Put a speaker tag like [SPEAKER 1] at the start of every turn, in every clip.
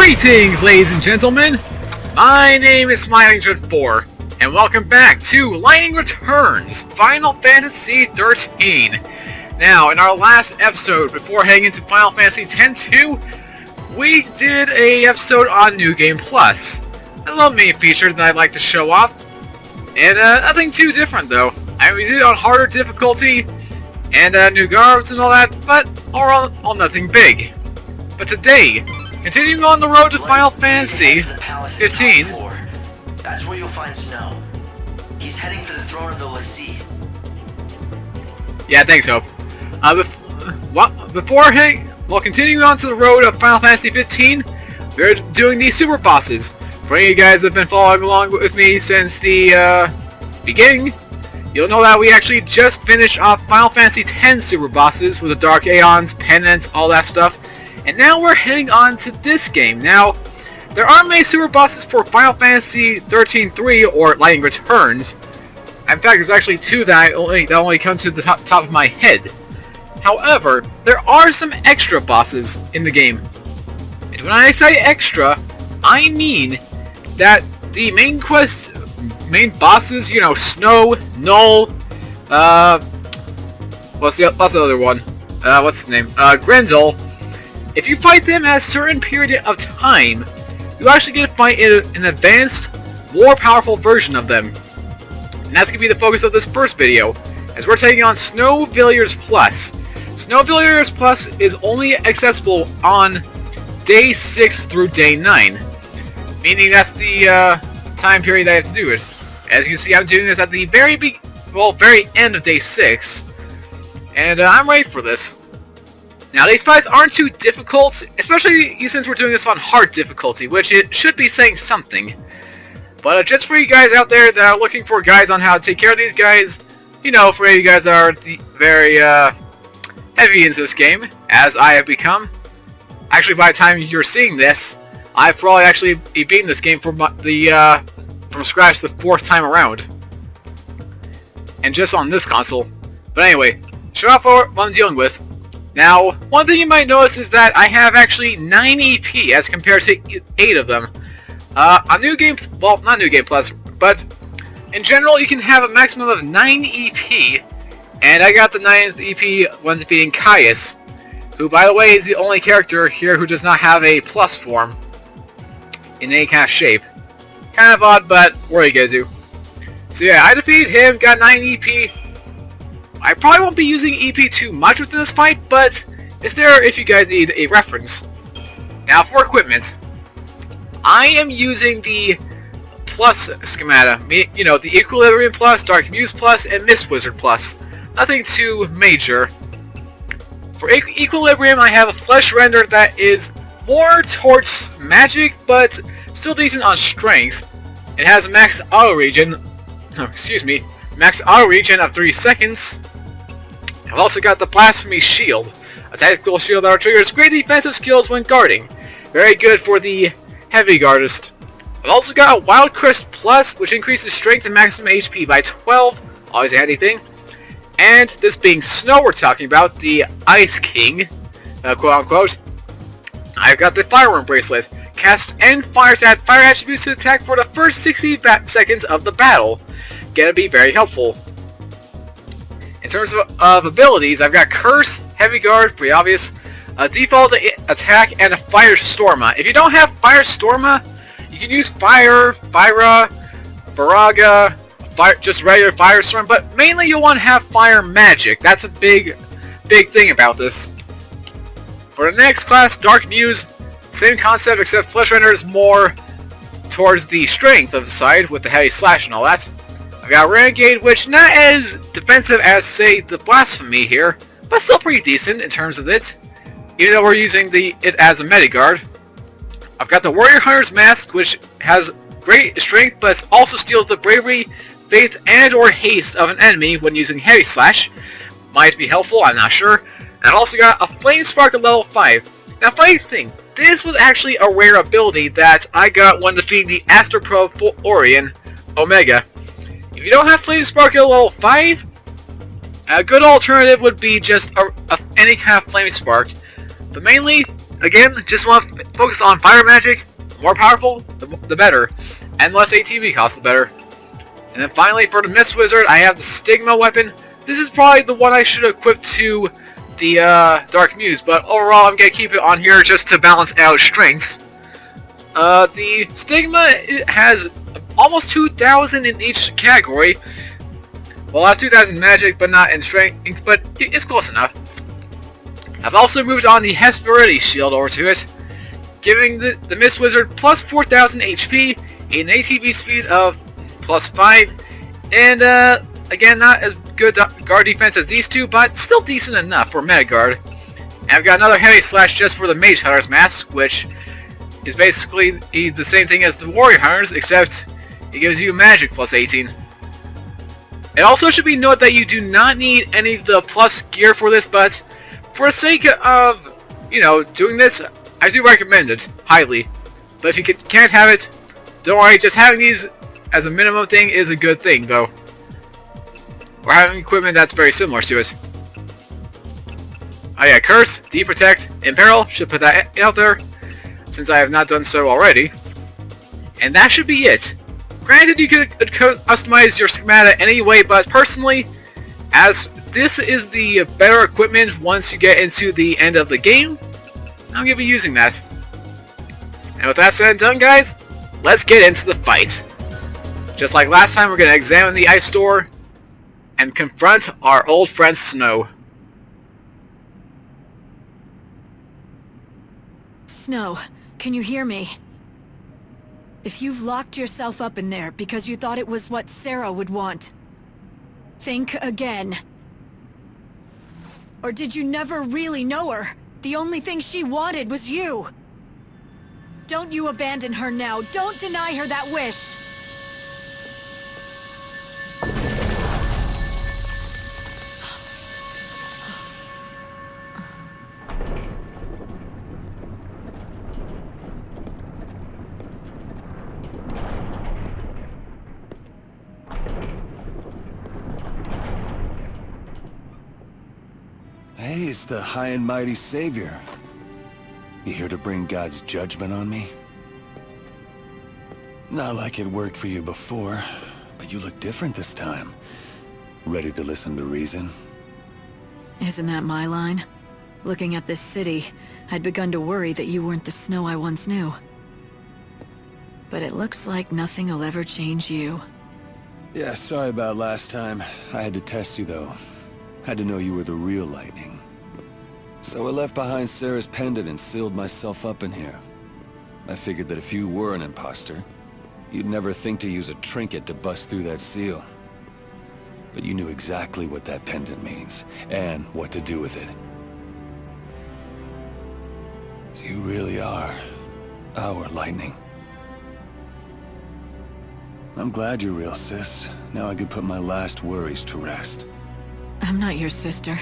[SPEAKER 1] Greetings, ladies and gentlemen! My name is Smiling4, and welcome back to Lightning Returns Final Fantasy XIII. Now, in our last episode, before heading into Final Fantasy X-2, we did a episode on New Game Plus. A little mini feature that I'd like to show off. And nothing too different, though. We did it on harder difficulty, and new guards and all that, but all nothing big. But today, continuing on the road to Final Fantasy XIII.
[SPEAKER 2] That's where you'll find Snow. He's heading for the throne of the Lassie.
[SPEAKER 1] Yeah, thanks, Hope. Continuing on to the road of Final Fantasy XV, we're doing the super bosses. For any of you guys that have been following along with me since the beginning, you'll know that we actually just finished off Final Fantasy X super bosses with the Dark Aeons, Penance, all that stuff. And now we're heading on to this game. Now, there aren't many super bosses for Final Fantasy XIII-3 or Lightning Returns. In fact, there's actually two that only come to the top of my head. However, there are some extra bosses in the game. And when I say extra, I mean that the main bosses, you know, Snow, Null, what's the other one? What's his name? Grendel. If you fight them at a certain period of time, you actually get to fight an advanced, more powerful version of them. And that's going to be the focus of this first video, as we're taking on Snow Villiers Plus. Snow Villiers Plus is only accessible on Day 6 through Day 9, meaning that's the time period that I have to do it. As you can see, I'm doing this at the very end of Day 6, and I'm ready for this. Now, these fights aren't too difficult, especially since we're doing this on hard difficulty, which it should be saying something. But just for you guys out there that are looking for guides on how to take care of these guys, you know, for you guys that are very heavy into this game, as I have become. Actually, by the time you're seeing this, I've probably actually beaten this game from scratch the 4th time around. And just on this console. But anyway, show off what I'm dealing with. Now, one thing you might notice is that I have actually 9 EP as compared to 8 of them. On New Game, well, not New Game Plus, but in general you can have a maximum of 9 EP, and I got the 9th EP when defeating Caius, who, by the way, is the only character here who does not have a plus form in any kind of shape. Kind of odd, but what are you gonna do? So yeah, I defeated him, got 9 EP. I probably won't be using EP too much within this fight, but it's there if you guys need a reference. Now for equipment, I am using the Plus schemata. You know, the Equilibrium Plus, Dark Muse Plus, and Mist Wizard Plus. Nothing too major. For Equilibrium, I have a flesh render that is more towards magic, but still decent on strength. It has a max auto regen. Max auto regen of 3 seconds. I've also got the Blasphemy Shield, a tactical shield that triggers great defensive skills when guarding. Very good for the heavy guardist. I've also got a Wild Crest Plus, which increases strength and maximum HP by 12, always a handy thing. And this being Snow we're talking about, the Ice King, quote unquote, I've got the Fireworm Bracelet. Cast and fires add fire attributes to attack for the first 60 seconds of the battle. Gonna be very helpful. In terms of abilities, I've got Curse, Heavy Guard, pretty obvious, a Default Attack, and a Firestorma. If you don't have Firestorma, you can use Fire, Fyra, Viraga, just regular Firestorm, but mainly you'll want to have Fire Magic. That's a big thing about this. For the next class, Dark Muse, same concept except Flesh Render is more towards the strength of the side with the heavy slash and all that. I've got Renegade, which not as defensive as, say, the Blasphemy here, but still pretty decent in terms of it, even though we're using it as a Mediguard. I've got the Warrior Hunter's Mask, which has great strength, but also steals the Bravery, Faith, and or Haste of an enemy when using Heavy Slash. Might be helpful, I'm not sure. And I've also got a Flame Spark at level 5. Now, funny thing, this was actually a rare ability that I got when defeating the Astroprobe Orion Omega. If you don't have Flame Spark at level 5, a good alternative would be just any kind of Flame Spark. But mainly, again, just want to focus on fire magic. The more powerful, the better. And less ATB cost, the better. And then finally, for the Mist Wizard, I have the Stigma weapon. This is probably the one I should equip to the Dark Muse, but overall I'm going to keep it on here just to balance out strength. The Stigma has almost 2,000 in each category. Well, that's 2,000 magic, but not in strength, but it's close enough. I've also moved on the Hesperity Shield over to it, giving the Mist Wizard plus 4,000 HP, an ATB speed of plus 5, and again, not as good guard defense as these two, but still decent enough for Meta Guard. And I've got another Heavy Slash just for the Mage Hunter's Mask, which is basically the same thing as the Warrior Hunters, except it gives you magic plus 18. It also should be noted that you do not need any of the plus gear for this, but for the sake of, you know, doing this, I do recommend it, highly. But if you can't have it, don't worry, just having these as a minimum thing is a good thing, though. Or having equipment that's very similar to it. Oh yeah, Curse, Deprotect, Imperil, should put that out there, since I have not done so already. And that should be it. Granted, you could customize your schemata anyway, but personally, as this is the better equipment once you get into the end of the game, I'm going to be using that. And with that said and done, guys, let's get into the fight. Just like last time, we're going to examine the ice store and confront our old friend Snow.
[SPEAKER 3] Snow, can you hear me? If you've locked yourself up in there because you thought it was what Sarah would want, think again. Or did you never really know her? The only thing she wanted was you. Don't you abandon her now. Don't deny her that wish.
[SPEAKER 4] Hey, it's the High and Mighty Savior. You here to bring God's judgment on me? Not like it worked for you before, but you look different this time. Ready to listen to reason?
[SPEAKER 3] Isn't that my line? Looking at this city, I'd begun to worry that you weren't the Snow I once knew. But it looks like nothing will ever change you.
[SPEAKER 4] Yeah, sorry about last time. I had to test you, though. Had to know you were the real Lightning. So I left behind Sarah's pendant and sealed myself up in here. I figured that if you were an imposter, you'd never think to use a trinket to bust through that seal. But you knew exactly what that pendant means, and what to do with it. So you really are our Lightning. I'm glad you're real, sis. Now I can put my last worries to rest.
[SPEAKER 3] I'm not your sister.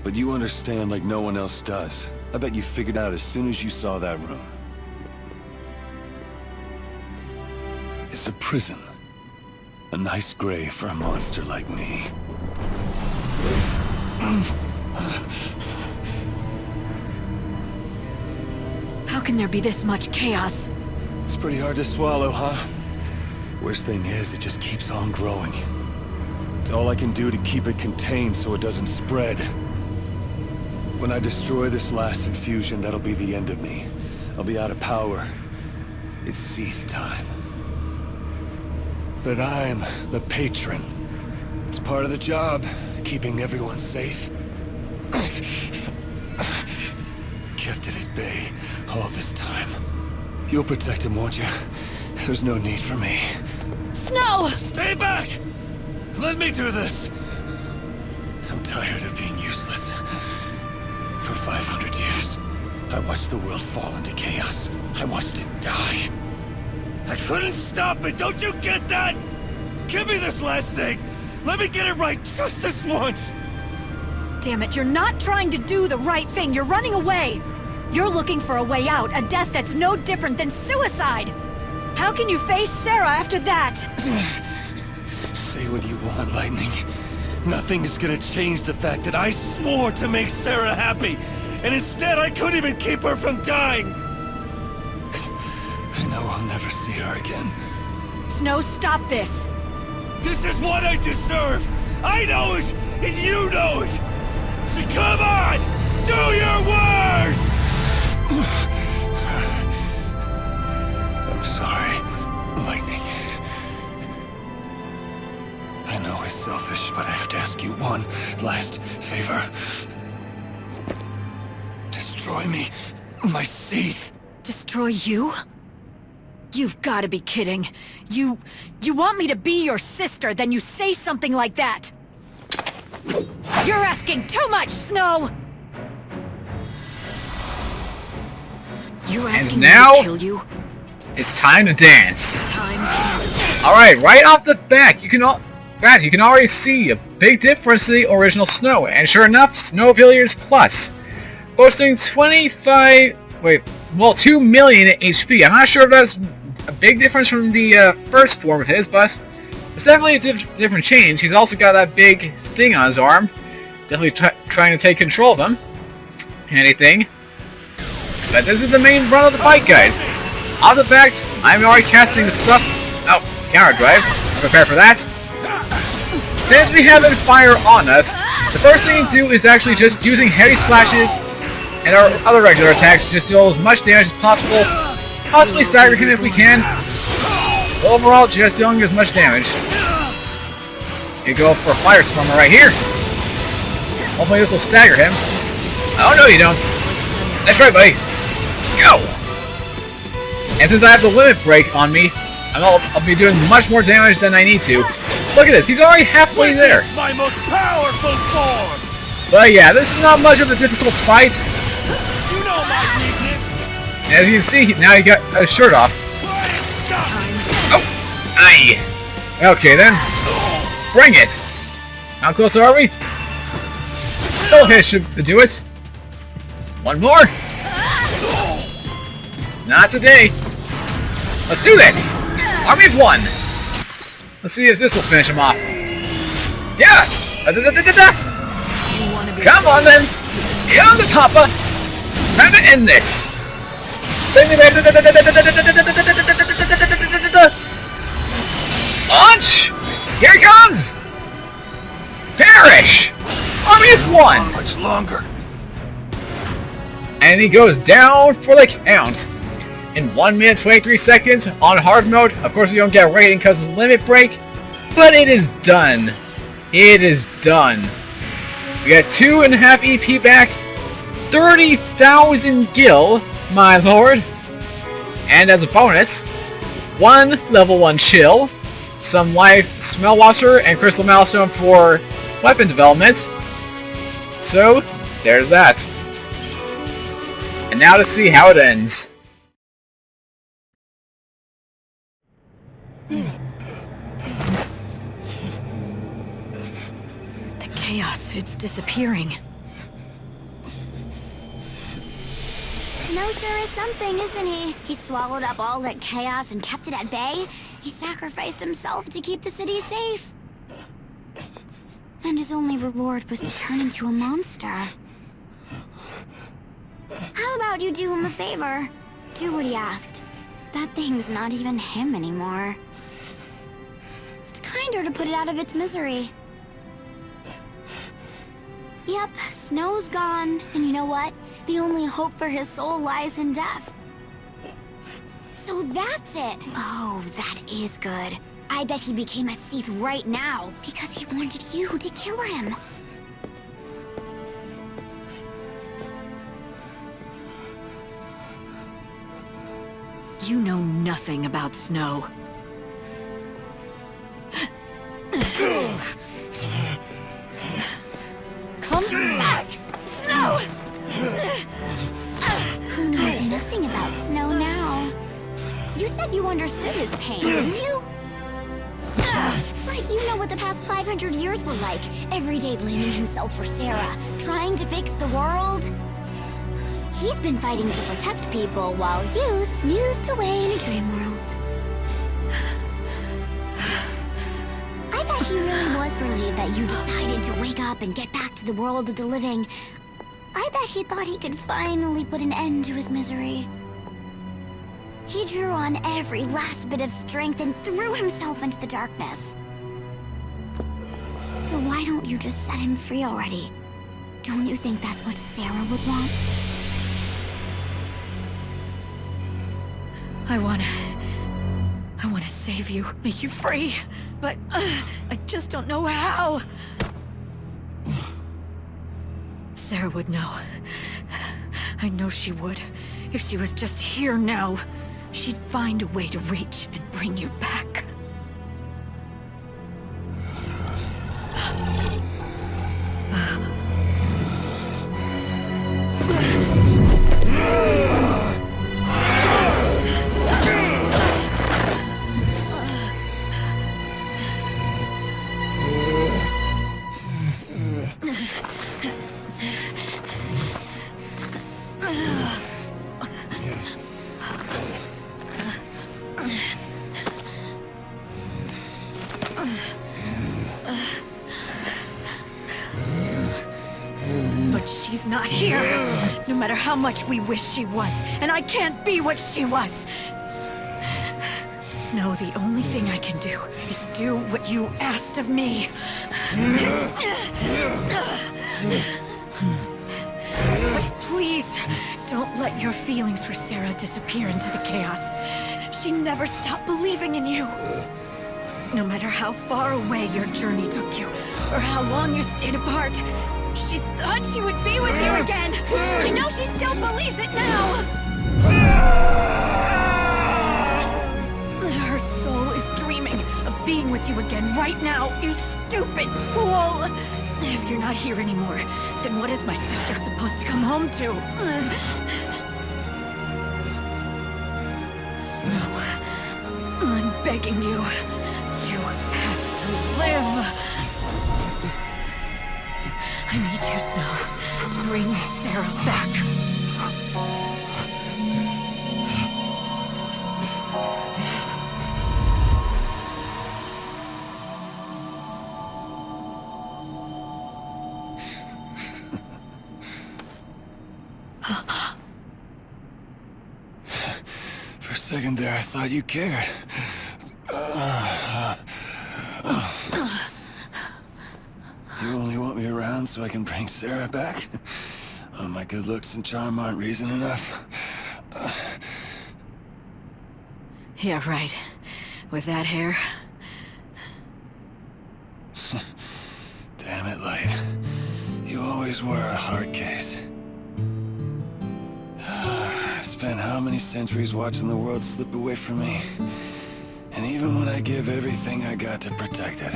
[SPEAKER 4] But you understand like no one else does. I bet you figured out as soon as you saw that room. It's a prison. A nice grave for a monster like me.
[SPEAKER 3] How can there be this much chaos?
[SPEAKER 4] It's pretty hard to swallow, huh? Worst thing is, it just keeps on growing. It's all I can do to keep it contained so it doesn't spread. When I destroy this last infusion, that'll be the end of me. I'll be out of power. It's XIII time. But I'm the patron. It's part of the job, keeping everyone safe. Kept it at bay all this time. You'll protect him, won't you? There's no need for me.
[SPEAKER 3] Snow!
[SPEAKER 4] Stay back! Let me do this! I'm tired of being useless. For 500 years, I watched the world fall into chaos. I watched it die. I couldn't stop it, don't you get that? Give me this last thing! Let me get it right just this once!
[SPEAKER 3] Damn it, you're not trying to do the right thing. You're running away. You're looking for a way out, a death that's no different than suicide. How can you face Sarah after that?
[SPEAKER 4] Say what you want, Lightning. Nothing is gonna change the fact that I swore to make Sarah happy, and instead I couldn't even keep her from dying! I know I'll never see her again.
[SPEAKER 3] Snow, stop this!
[SPEAKER 4] This is what I deserve! I know it, and you know it! So come on! Do your worst! I'm sorry, Lightning. I know it's selfish, but I have to ask you one last favor. Destroy me, my Seath.
[SPEAKER 3] Destroy you? You've got to be kidding. You want me to be your sister, then you say something like that. You're asking too much, Snow! You're asking me to kill you?
[SPEAKER 1] It's time to dance.
[SPEAKER 3] Time.
[SPEAKER 1] Alright, right off the bat, you can already see a big difference to the original Snow, and sure enough, Snow Villiers Plus, boasting 2 million HP. I'm not sure if that's a big difference from the first form of his, but it's definitely a different change. He's also got that big thing on his arm, definitely trying to take control of him. Anything. But this is the main run of the fight, guys. Off the fact, I'm already casting the stuff. Oh, counter drive. I'm prepared for that. Since we have fire on us, the first thing to do is actually just using heavy slashes and our other regular attacks to just deal as much damage as possible. Possibly stagger him if we can. But overall, just dealing as much damage. You go for a fire spammer right here. Hopefully this will stagger him. Oh no, you don't. That's right, buddy. Go! And since I have the limit break on me, I'll be doing much more damage than I need to. Look at this, he's already halfway there.
[SPEAKER 4] My most powerful form.
[SPEAKER 1] But yeah, this is not much of a difficult fight.
[SPEAKER 4] You know my weakness.
[SPEAKER 1] As you can see, now he got his shirt off. Oh! Aye! Okay then. Bring it! How close are we? No hit should do it. One more! Not today. Let's do this! Army of one! Let's see if this will finish him off. Yeah! Come on then! Come to Papa! Time to end this! Launch! Here it comes! Perish! Army of one!
[SPEAKER 4] How much longer?
[SPEAKER 1] And he goes down for the count. In 1 minute 23 seconds on hard mode. Of course we don't get a rating because of the limit break. But it is done. It is done. We got 2.5 EP back. 30,000 gil, my lord. And as a bonus, 1 level 1 chill, some life smell water, and crystal milestone for weapon development. So, there's that. And now to see how it ends.
[SPEAKER 3] The chaos, it's disappearing.
[SPEAKER 5] Snow sure is something, isn't he? He swallowed up all that chaos and kept it at bay. He sacrificed himself to keep the city safe. And his only reward was to turn into a monster. How about you do him a favor? Do what he asked. That thing's not even him anymore. It's kinder to put it out of its misery. Yep, Snow's gone, and you know what? The only hope for his soul lies in death. So that's it! Oh, that is good. I bet he became a Seath right now, because he wanted you to kill him.
[SPEAKER 3] You know nothing about Snow. Come back! Snow!
[SPEAKER 5] Who knows nothing about Snow now? You said you understood his pain, didn't you? Like you know what the past 500 years were like. Every day blaming himself for Sarah, trying to fix the world. He's been fighting to protect people while you snoozed away in a dream world. I bet he really was relieved that that you decided to wake up and get back to the world of the living, I bet he thought he could finally put an end to his misery. He drew on every last bit of strength and threw himself into the darkness. So why don't you just set him free already? Don't you think that's what Sarah would want?
[SPEAKER 3] I wanna save you, make you free, but I just don't know how. Sarah would know. I know she would. If she was just here now, she'd find a way to reach and bring you back. But she's not here, no matter how much we wish she was, and I can't be what she was. Snow, the only thing I can do is do what you asked of me. But please, don't let your feelings for Sarah disappear into the chaos. She never stopped believing in you. No matter how far away your journey took you, or how long you stayed apart, she thought she would be with you again! I know she still believes it now! Her soul is dreaming of being with you again right now, you stupid fool! If you're not here anymore, then what is my sister supposed to come home to? Snow, I'm begging you. You have to live! I need you, Snow, to bring Sarah back.
[SPEAKER 4] For a second there, I thought you cared. You only want me around so I can bring Sarah back? Oh, my good looks and charm aren't reason enough.
[SPEAKER 3] Yeah, right. With that hair.
[SPEAKER 4] Damn it, Light. You always were a hard case. I've spent how many centuries watching the world slip away from me? And even when I give everything I got to protect it,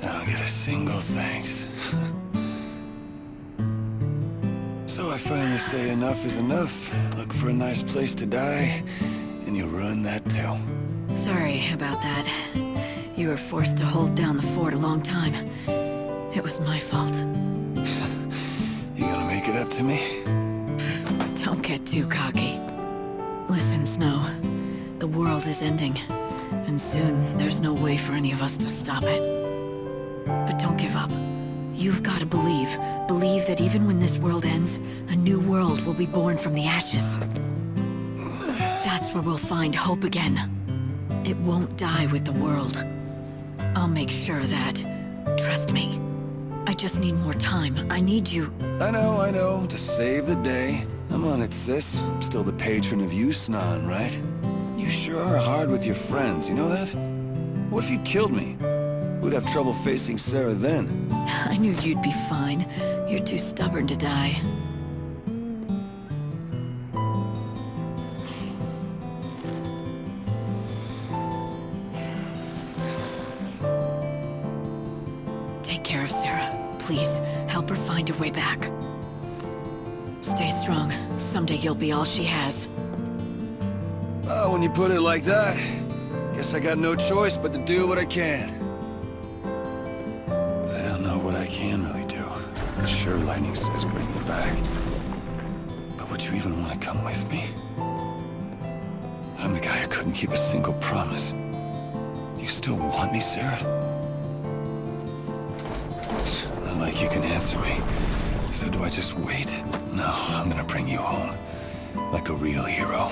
[SPEAKER 4] I don't get a single thanks. So I finally say enough is enough, look for a nice place to die, and you ruin that too.
[SPEAKER 3] Sorry about that. You were forced to hold down the fort a long time. It was my fault.
[SPEAKER 4] You gonna make it up to me?
[SPEAKER 3] Don't get too cocky. Listen, Snow. The world is ending. And soon, there's no way for any of us to stop it. But don't give up. You've got to believe. Believe that even when this world ends, a new world will be born from the ashes. That's where we'll find hope again. It won't die with the world. I'll make sure that. Trust me. I just need more time. I need you.
[SPEAKER 4] I know. To save the day. I'm on it, sis. I'm still the patron of you, Snan, right? You sure are hard with your friends, you know that? What if you killed me? We'd have trouble facing Sarah then.
[SPEAKER 3] I knew you'd be fine. You're too stubborn to die. Take care of Sarah. Please, help her find her way back. Stay strong. Someday you'll be all she has.
[SPEAKER 4] Oh, when you put it like that, guess I got no choice but to do what I can. I don't know what I can really do. Sure, Lightning says bring me back. But would you even want to come with me? I'm the guy who couldn't keep a single promise. Do you still want me, Sarah? Not like you can answer me. So do I just wait? No, I'm gonna bring you home. Like a real hero.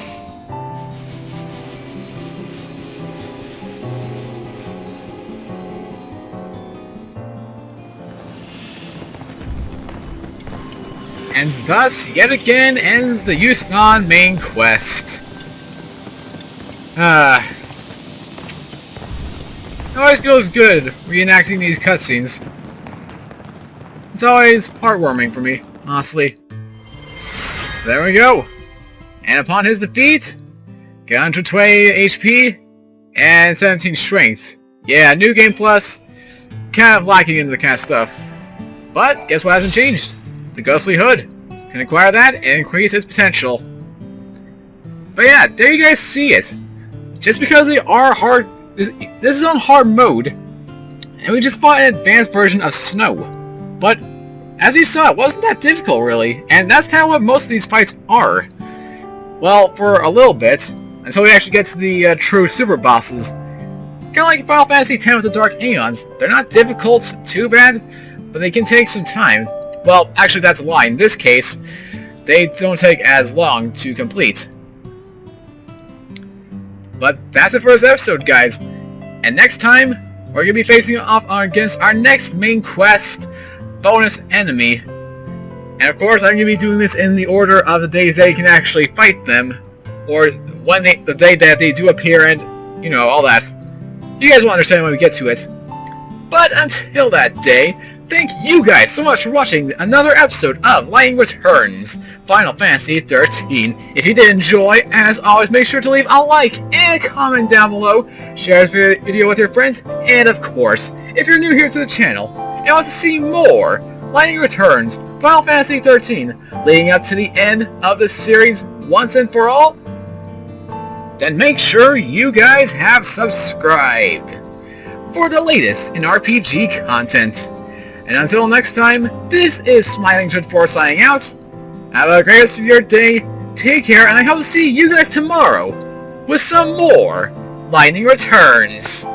[SPEAKER 1] And thus, yet again, ends the Yusnan main quest. It always feels good reenacting these cutscenes. It's always heartwarming for me, honestly. There we go. And upon his defeat, get 120 HP and 17 strength. Yeah, new game plus, kind of lacking in the kind of stuff. But guess what hasn't changed? The ghostly hood. Can acquire that and increase its potential. But yeah, there you guys see it. Just because they are hard, this is on hard mode, and we just fought an advanced version of Snow. But as you saw, it wasn't that difficult really, and that's kind of what most of these fights are. Well, for a little bit, until we actually get to the true super bosses. Kind of like Final Fantasy X with the Dark Aeons. They're not difficult, too bad, but they can take some time. Well, actually that's a lie. In this case, they don't take as long to complete. But that's it for this episode, guys. And next time, we're going to be facing off against our next main quest, bonus enemy. And of course, I'm going to be doing this in the order of the days that you can actually fight them, or when the day that they do appear, and, you know, all that. You guys will understand when we get to it. But until that day, thank you guys so much for watching another episode of Lightning Returns Final Fantasy XIII. If you did enjoy, as always, make sure to leave a like and a comment down below, share this video with your friends, and of course, if you're new here to the channel and want to see more Lightning Returns Final Fantasy XIII leading up to the end of the series once and for all, then make sure you guys have subscribed for the latest in RPG content. And until next time, this is Smiling24 signing out. Have a great rest of your day, take care, and I hope to see you guys tomorrow with some more Lightning Returns.